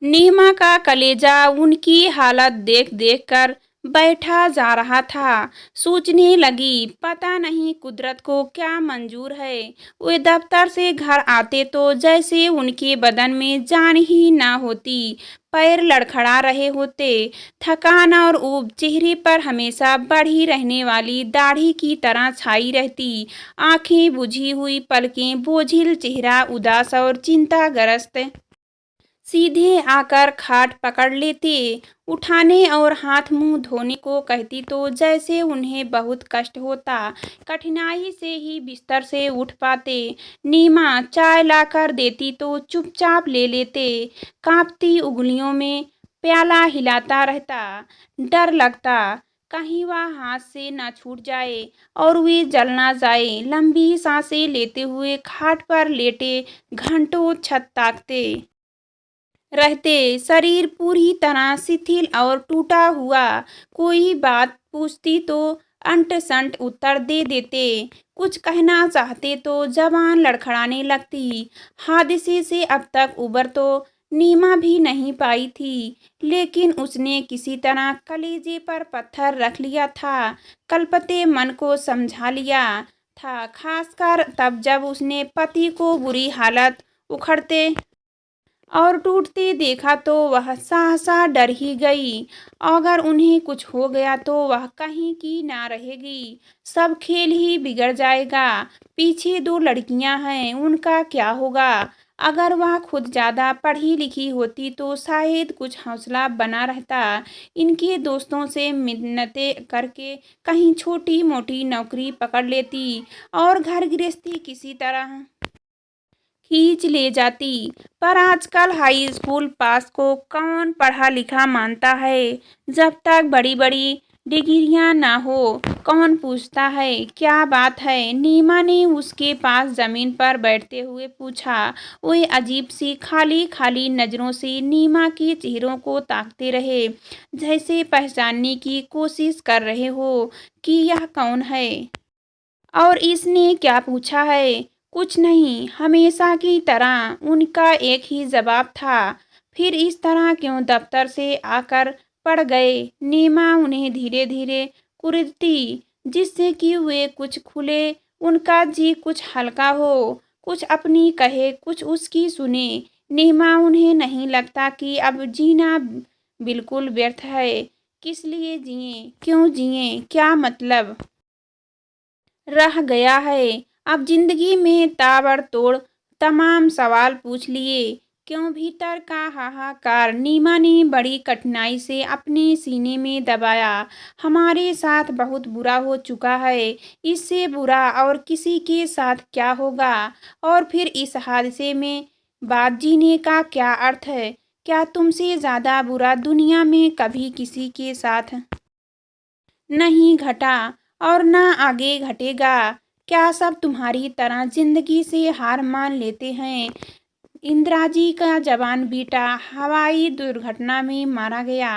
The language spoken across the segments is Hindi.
नीमा का कलेजा उनकी हालत देख देख कर बैठा जा रहा था। सोचने लगी, पता नहीं कुदरत को क्या मंजूर है। वे दफ्तर से घर आते तो जैसे उनके बदन में जान ही ना होती, पैर लड़खड़ा रहे होते। थकान और ऊब चेहरे पर हमेशा बढ़ी रहने वाली दाढ़ी की तरह छाई रहती। आंखें बुझी हुई, पलकें बोझिल, चेहरा उदास और चिंताग्रस्त। सीधे आकर खाट पकड़ लेते, उठाने और हाथ मुंह धोने को कहती तो जैसे उन्हें बहुत कष्ट होता। कठिनाई से ही बिस्तर से उठ पाते। नीमा चाय लाकर देती तो चुपचाप ले लेते। कांपती उंगलियों में प्याला हिलाता रहता। डर लगता, कहीं वह हाथ से न छूट जाए और वे जल ना जाए। लंबी सांसें लेते हुए खाट पर लेटे घंटों छत ताकते रहते। शरीर पूरी तरह शिथिल और टूटा हुआ। कोई बात पूछती तो अंट संट उत्तर दे देते। कुछ कहना चाहते तो जबान लड़खड़ाने लगती। हादसे से अब तक उबर तो नीमा भी नहीं पाई थी, लेकिन उसने किसी तरह कलेजे पर पत्थर रख लिया था। कलपते मन को समझा लिया था, खासकर तब जब उसने पति को बुरी हालत, उखड़ते और टूटते देखा तो वह सहसा डर ही गई। अगर उन्हें कुछ हो गया तो वह कहीं की ना रहेगी। सब खेल ही बिगड़ जाएगा। पीछे दो लड़कियां हैं, उनका क्या होगा। अगर वह खुद ज़्यादा पढ़ी लिखी होती तो शायद कुछ हौसला बना रहता। इनके दोस्तों से मिन्नतें करके कहीं छोटी मोटी नौकरी पकड़ लेती और घर गृहस्थी किसी तरह खींच ले जाती। पर आजकल हाई स्कूल पास को कौन पढ़ा लिखा मानता है। जब तक बड़ी बड़ी डिग्रियां ना हो, कौन पूछता है क्या बात है। नीमा ने उसके पास जमीन पर बैठते हुए पूछा। वे अजीब सी खाली खाली नजरों से नीमा के चेहरों को ताकते रहे, जैसे पहचानने की कोशिश कर रहे हो कि यह कौन है और इसने क्या पूछा है। कुछ नहीं, हमेशा की तरह उनका एक ही जवाब था। फिर इस तरह क्यों दफ्तर से आकर पड़ गए। नीमा उन्हें धीरे धीरे कुरेदती, जिससे कि वे कुछ खुले, उनका जी कुछ हल्का हो, कुछ अपनी कहे कुछ उसकी सुने। नीमा, उन्हें नहीं लगता कि अब जीना बिल्कुल व्यर्थ है। किस लिए जिए, क्यों जिए, क्या मतलब रह गया है। अब जिंदगी में ताबड़तोड़ तमाम सवाल पूछ लिए। क्यों भीतर का हाहाकार नीमा ने बड़ी कठिनाई से अपने सीने में दबाया। हमारे साथ बहुत बुरा हो चुका है, इससे बुरा और किसी के साथ क्या होगा। और फिर इस हादसे में बाद जीने का क्या अर्थ है। क्या तुमसे ज्यादा बुरा दुनिया में कभी किसी के साथ नहीं घटा और ना आगे घटेगा। क्या सब तुम्हारी तरह जिंदगी से हार मान लेते हैं। इंदिराजी का जवान बेटा हवाई दुर्घटना में मारा गया।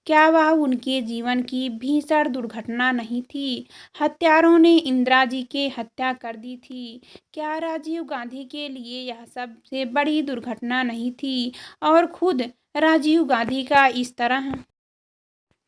क्या वह उनके जीवन की भीषण दुर्घटना नहीं थी। हत्यारों ने इंदिराजी की हत्या कर दी थी। क्या राजीव गांधी के लिए यह सबसे बड़ी दुर्घटना नहीं थी। और खुद राजीव गांधी का इस तरह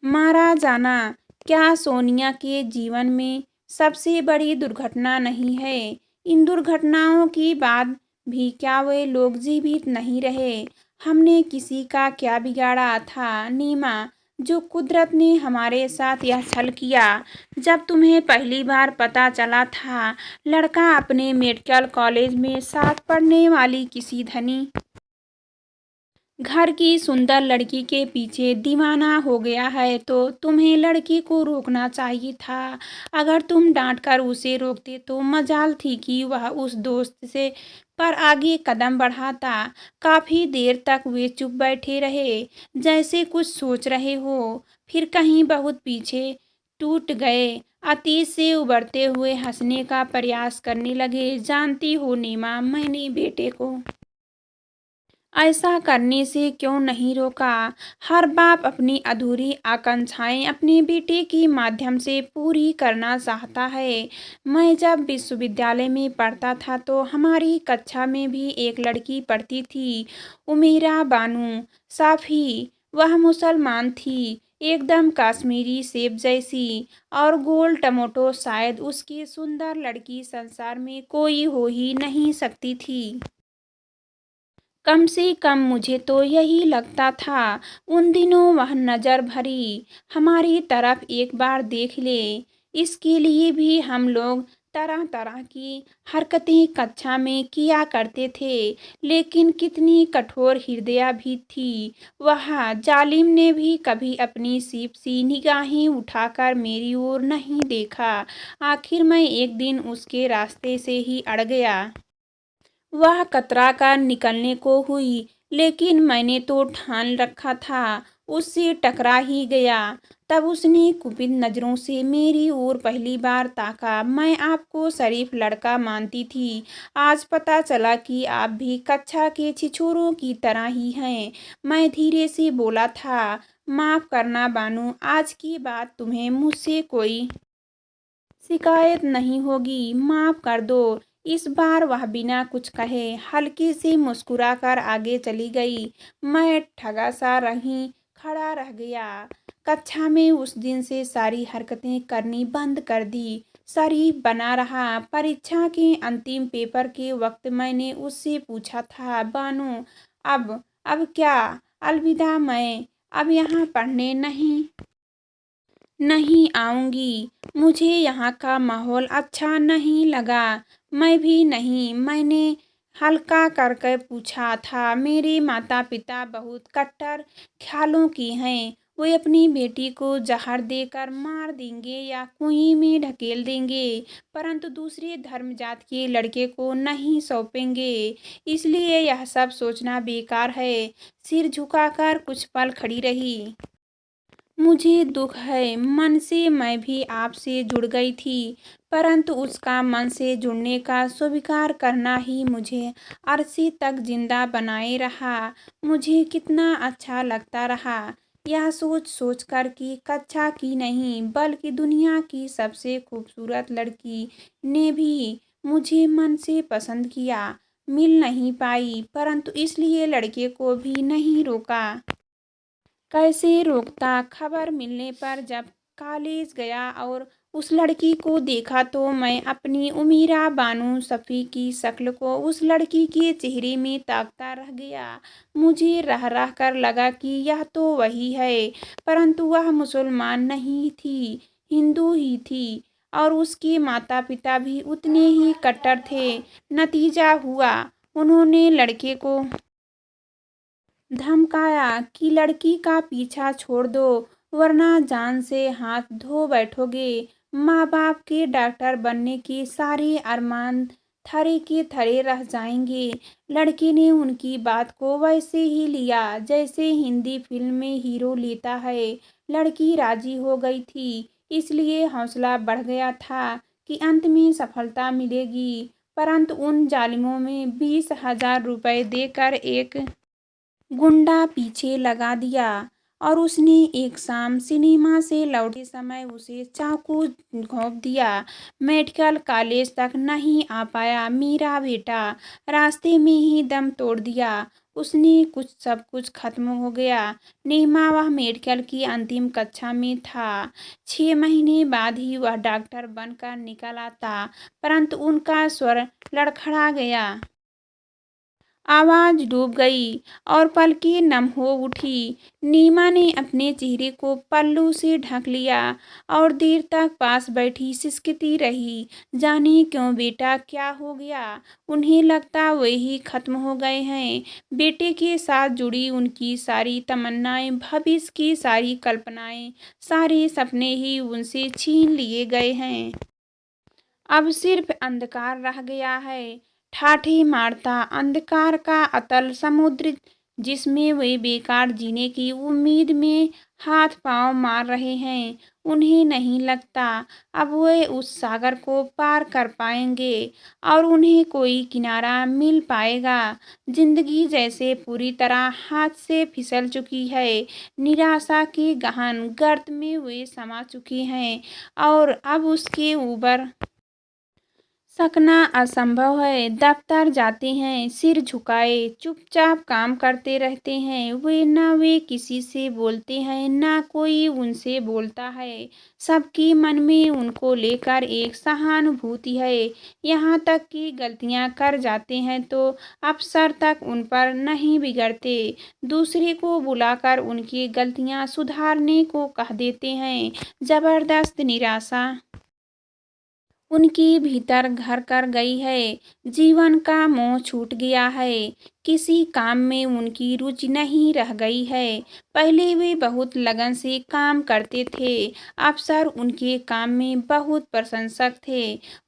मारा जाना क्या सोनिया के जीवन में सबसे बड़ी दुर्घटना नहीं है। इन दुर्घटनाओं के बाद भी क्या वे लोग जीवित नहीं रहे। हमने किसी का क्या बिगाड़ा था नीमा, जो कुदरत ने हमारे साथ यह छल किया। जब तुम्हें पहली बार पता चला था लड़का अपने मेडिकल कॉलेज में साथ पढ़ने वाली किसी धनी घर की सुंदर लड़की के पीछे दीवाना हो गया है, तो तुम्हें लड़की को रोकना चाहिए था। अगर तुम डांट कर उसे रोकते तो मजाल थी कि वह उस दोस्त से पर आगे कदम बढ़ाता। काफी देर तक वे चुप बैठे रहे, जैसे कुछ सोच रहे हो। फिर कहीं बहुत पीछे टूट गए, अतीत से उबरते हुए हंसने का प्रयास करने लगे। जानती हो नीमा, मैंने बेटे को ऐसा करने से क्यों नहीं रोका? हर बाप अपनी अधूरी आकांक्षाएं अपने बेटे के माध्यम से पूरी करना चाहता है। मैं जब विश्वविद्यालय में पढ़ता था तो हमारी कक्षा में भी एक लड़की पढ़ती थी, उमेरा बानू साफी। वह मुसलमान थी, एकदम कश्मीरी सेब जैसी, और गोल टमाटो। शायद उसकी सुंदर लड़की संसार में कोई हो ही नहीं सकती थी। कम से कम मुझे तो यही लगता था। उन दिनों वह नज़र भरी हमारी तरफ एक बार देख ले, इसके लिए भी हम लोग तरह तरह की हरकतें कक्षा में किया करते थे। लेकिन कितनी कठोर हृदय भी थी वह। जालिम ने भी कभी अपनी सीप सी निगाहें उठाकर मेरी ओर नहीं देखा। आखिर मैं एक दिन उसके रास्ते से ही अड़ गया। वह कतरा कर निकलने को हुई, लेकिन मैंने तो ठान रखा था उससे टकरा ही गया। तब उसने कुपित नज़रों से मेरी ओर पहली बार ताका। मैं आपको शरीफ लड़का मानती थी, आज पता चला कि आप भी कक्षा के छिछोरों की तरह ही हैं। मैं धीरे से बोला था, माफ़ करना बानू, आज की बात तुम्हें मुझसे कोई शिकायत नहीं होगी, माफ़ कर दो। इस बार वह बिना कुछ कहे हल्के से मुस्कुराकर आगे चली गई। मैं ठगा सा रही खड़ा रह गया। कक्षा में उस दिन से सारी हरकतें करनी बंद कर दी, शरीफ बना रहा। परीक्षा के अंतिम पेपर के वक्त मैंने उससे पूछा था, बानू अब क्या? अलविदा, मैं अब यहाँ पढ़ने नहीं आऊँगी। मुझे यहाँ का माहौल अच्छा नहीं लगा। मैं भी नहीं, मैंने हल्का करके पूछा था। मेरे माता पिता बहुत कट्टर ख्यालों के हैं। वे अपनी बेटी को जहर देकर मार देंगे या कुएं में ढकेल देंगे, परंतु दूसरे धर्म जात के लड़के को नहीं सौंपेंगे। इसलिए यह सब सोचना बेकार है। सिर झुकाकर कुछ पल खड़ी रही। मुझे दुख है, मन से मैं भी आपसे जुड़ गई थी, परंतु उसका मन से जुड़ने का स्वीकार करना ही मुझे अरसे तक जिंदा बनाए रहा। मुझे कितना अच्छा लगता रहा यह सोच सोच कर कि कक्षा की नहीं बल्कि दुनिया की सबसे खूबसूरत लड़की ने भी मुझे मन से पसंद किया। मिल नहीं पाई, परंतु इसलिए लड़के को भी नहीं रोका। कैसे रोकता? खबर मिलने पर जब कॉलेज गया और उस लड़की को देखा तो मैं अपनी उमीरा बानू सफ़ी की शक्ल को उस लड़की के चेहरे में ताकता रह गया। मुझे रह रह कर लगा कि यह तो वही है, परंतु वह मुसलमान नहीं थी, हिंदू ही थी, और उसके माता पिता भी उतने ही कट्टर थे। नतीजा हुआ, उन्होंने लड़के को धमकाया कि लड़की का पीछा छोड़ दो, वरना जान से हाथ धो बैठोगे। माँ बाप के डॉक्टर बनने के सारे अरमान थरे के थरे रह जाएंगे। लड़के ने उनकी बात को वैसे ही लिया जैसे हिंदी फिल्म में हीरो लेता है। लड़की राजी हो गई थी, इसलिए हौसला बढ़ गया था कि अंत में सफलता मिलेगी। परंतु उन जालिमों में 20,000 रुपये देकर एक गुंडा पीछे लगा दिया और उसने एक शाम सिनेमा से लौटते समय उसे चाकू घोंप दिया। मेडिकल कॉलेज तक नहीं आ पाया मेरा बेटा, रास्ते में ही दम तोड़ दिया उसने। सब कुछ खत्म हो गया। नीमा वह मेडिकल की अंतिम कक्षा में था। 6 महीने बाद ही वह डॉक्टर बनकर निकल आता, परंतु उनका स्वर लड़खड़ा गया, आवाज़ डूब गई और पलकें नम हो उठी। नीमा ने अपने चेहरे को पल्लू से ढक लिया और देर तक पास बैठी सिसकती रही। जाने क्यों बेटा, क्या हो गया? उन्हें लगता वे ही खत्म हो गए हैं। बेटे के साथ जुड़ी उनकी सारी तमन्नाएं, भविष्य की सारी कल्पनाएं, सारे सपने ही उनसे छीन लिए गए हैं। अब सिर्फ अंधकार रह गया है, ठाठी मारता अंधकार का अतल समुद्र जिसमें वे बेकार जीने की उम्मीद में हाथ पांव मार रहे हैं। उन्हें नहीं लगता अब वे उस सागर को पार कर पाएंगे और उन्हें कोई किनारा मिल पाएगा। जिंदगी जैसे पूरी तरह हाथ से फिसल चुकी है। निराशा के गहन गर्त में वे समा चुकी हैं और अब उसके ऊपर सकना असंभव है। दफ्तर जाते हैं सिर झुकाए, चुपचाप काम करते रहते हैं। वे किसी से बोलते हैं, ना कोई उनसे बोलता है। सबकी मन में उनको लेकर एक सहानुभूति है। यहाँ तक कि गलतियाँ कर जाते हैं तो अफसर तक उन पर नहीं बिगड़ते। दूसरे को बुलाकर उनकी गलतियाँ सुधारने को कह देते हैं। जबरदस्त निराशा उनके भीतर घर कर गई है। जीवन का मोह छूट गया है। किसी काम में उनकी रुचि नहीं रह गई है। पहले वे बहुत लगन से काम करते थे। अफसर उनके काम में बहुत प्रशंसक थे।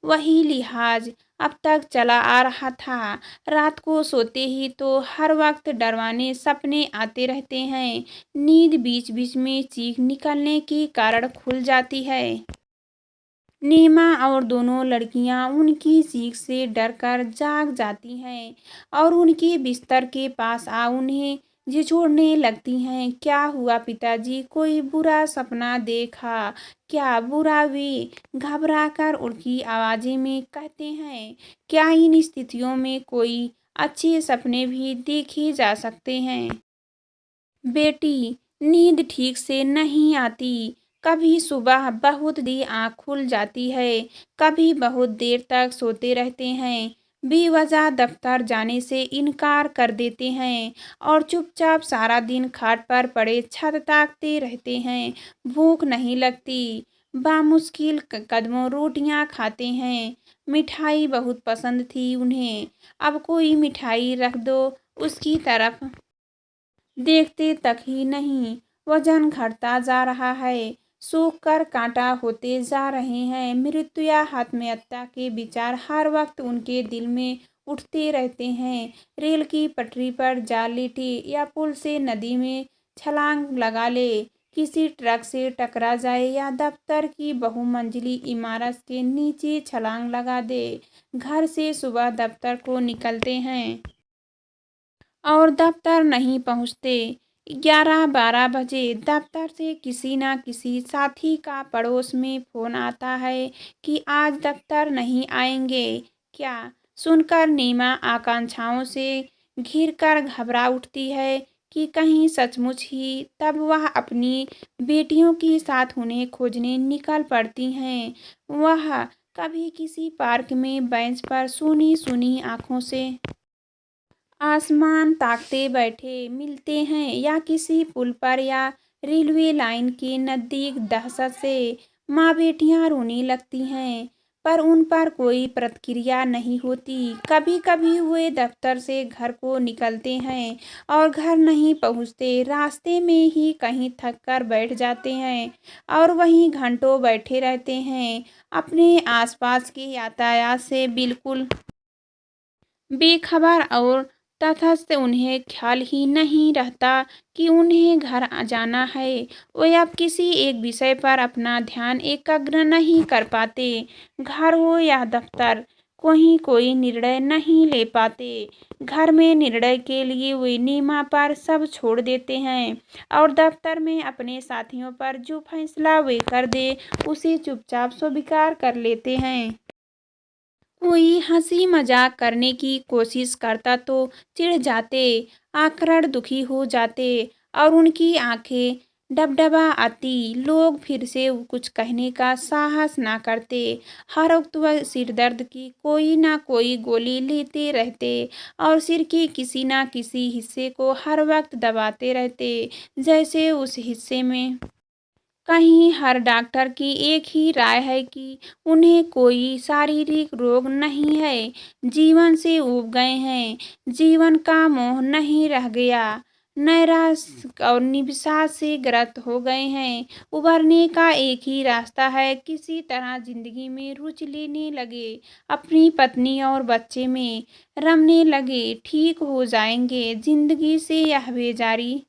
वही लिहाज अब तक चला आ रहा था। रात को सोते ही तो हर वक्त डरवाने सपने आते रहते हैं। नींद बीच बीच में चीख निकलने के कारण खुल जाती है। नीमा और दोनों लड़कियां उनकी चीख से डरकर जाग जाती हैं और उनके बिस्तर के पास आ उन्हें झिझोड़ने लगती हैं। क्या हुआ पिताजी, कोई बुरा सपना देखा क्या? बुरा वे घबराकर उनकी आवाज़ें में कहते हैं। क्या इन स्थितियों में कोई अच्छे सपने भी देखे जा सकते हैं? बेटी, नींद ठीक से नहीं आती। कभी सुबह बहुत देर आँख खुल जाती है, कभी बहुत देर तक सोते रहते हैं। बेवजह दफ्तर जाने से इनकार कर देते हैं और चुपचाप सारा दिन खाट पर पड़े छत ताकते रहते हैं। भूख नहीं लगती। बामुश्किल कदमों रोटियां खाते हैं। मिठाई बहुत पसंद थी उन्हें। अब कोई मिठाई रख दो उसकी तरफ देखते तक ही नहीं। वजन घटता जा रहा है। सूख कर कांटा होते जा रहे हैं। मृत्यु या आत्महत्या के विचार हर वक्त उनके दिल में उठते रहते हैं। रेल की पटरी पर जा लेटे या पुल से नदी में छलांग लगा ले, किसी ट्रक से टकरा जाए या दफ्तर की बहुमंजिली इमारत के नीचे छलांग लगा दे। घर से सुबह दफ्तर को निकलते हैं और दफ्तर नहीं पहुंचते। 11-12 बजे दफ्तर से किसी न किसी साथी का पड़ोस में फ़ोन आता है कि आज दफ्तर नहीं आएंगे क्या? सुनकर नीमा आकांक्षाओं से घिरकर घबरा उठती है कि कहीं सचमुच ही। तब वह अपनी बेटियों के साथ उन्हें खोजने निकल पड़ती हैं। वह कभी किसी पार्क में बेंच पर सूनी सूनी आंखों से आसमान ताकते बैठे मिलते हैं या किसी पुल पर या रेलवे लाइन के नज़दीक दहशत से माँ बेटियां रोने लगती हैं, पर उन पर कोई प्रतिक्रिया नहीं होती। कभी कभी वे दफ्तर से घर को निकलते हैं और घर नहीं पहुँचते, रास्ते में ही कहीं थक कर बैठ जाते हैं और वहीं घंटों बैठे रहते हैं, अपने आसपास के यातायात से बिल्कुल बेखबर और तटस्थ। उन्हें ख्याल ही नहीं रहता कि उन्हें घर जाना है। वे अब किसी एक विषय पर अपना ध्यान एकाग्र नहीं कर पाते। घर हो या दफ्तर, कहीं कोई निर्णय नहीं ले पाते। घर में निर्णय के लिए वे नीमा पर सब छोड़ देते हैं और दफ्तर में अपने साथियों पर जो फैसला वे कर दे उसे चुपचाप स्वीकार कर लेते हैं। कोई हंसी मजाक करने की कोशिश करता तो चिढ़ जाते, आकरण दुखी हो जाते और उनकी आंखें डबडबा आती। लोग फिर से कुछ कहने का साहस ना करते। हर वक्त वह सिर दर्द की कोई ना कोई गोली लेते रहते और सिर के किसी ना किसी हिस्से को हर वक्त दबाते रहते, जैसे उस हिस्से में कहीं हर डॉक्टर की एक ही राय है कि उन्हें कोई शारीरिक रोग नहीं है। जीवन से ऊब गए हैं। जीवन का मोह नहीं रह गया। नैराश और निराशा से ग्रस्त हो गए हैं। उभरने का एक ही रास्ता है, किसी तरह जिंदगी में रुचि लेने लगे, अपनी पत्नी और बच्चे में रमने लगे। ठीक हो जाएंगे, जिंदगी से यह बेजारी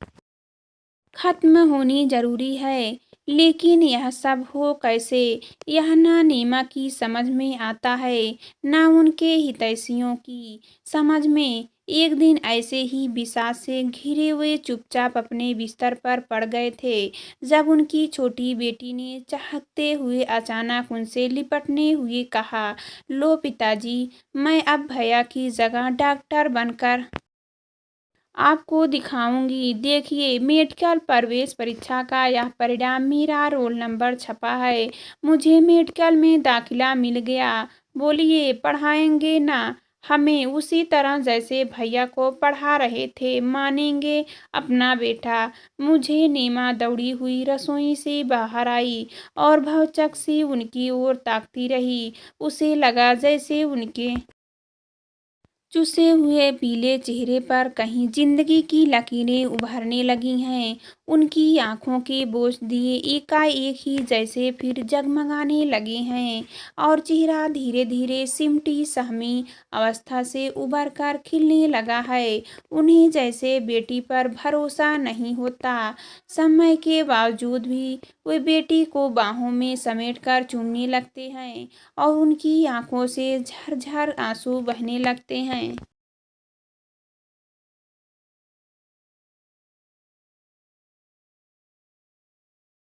खत्म होनी जरूरी है। लेकिन यह सब हो कैसे, यह ना नीमा की समझ में आता है, ना उनके हितैषियों की समझ में। एक दिन ऐसे ही विषाद से घिरे हुए चुपचाप अपने बिस्तर पर पड़ गए थे, जब उनकी छोटी बेटी ने चहकते हुए अचानक उनसे लिपटने हुए कहा, लो पिताजी, मैं अब भैया की जगह डॉक्टर बनकर आपको दिखाऊंगी। देखिए, मेडिकल प्रवेश परीक्षा का यह परिणाम, मेरा रोल नंबर छपा है, मुझे मेडिकल में दाखिला मिल गया। बोलिए, पढ़ाएंगे ना हमें उसी तरह जैसे भैया को पढ़ा रहे थे, मानेंगे अपना बेटा? मुझे नीमा दौड़ी हुई रसोई से बाहर आई और भौचक सी उनकी ओर ताकती रही। उसे लगा जैसे उनके चुसे हुए पीले चेहरे पर कहीं जिंदगी की लकीरें उभरने लगी हैं। उनकी आंखों के बोझ दिए एकाएक ही जैसे फिर जगमगाने लगे हैं, और चेहरा धीरे धीरे सिमटी सहमी अवस्था से उबर कर खिलने लगा है। उन्हें जैसे बेटी पर भरोसा नहीं होता। समय के बावजूद भी वे बेटी को बाहों में समेटकर चूमने लगते हैं, और उनकी आंखों से झरझर आंसू बहने लगते हैं।